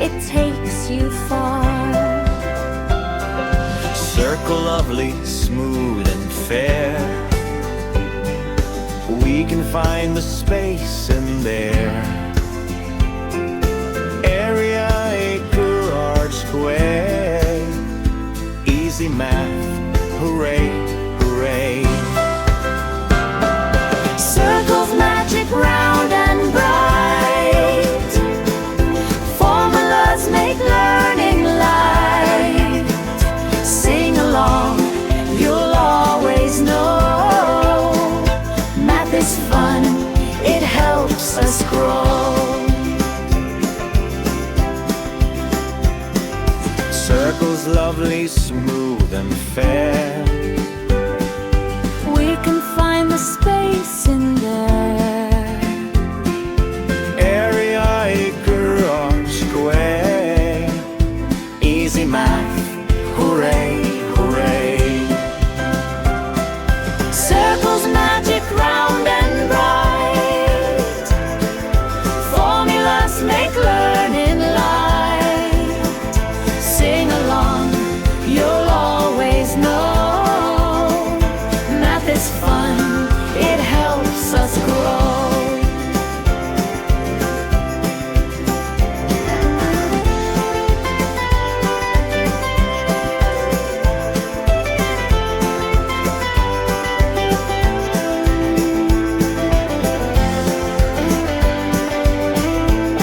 it takes you far. Circle lovely, smooth and fair, we can find the space in there. Area, acre, arch, square, easy math, hooray, hooray. Circles magic, round and bright, formulas make learning light. Sing along, you'll always know, math is fun, it helps us grow. Circles lovely, smooth and fair,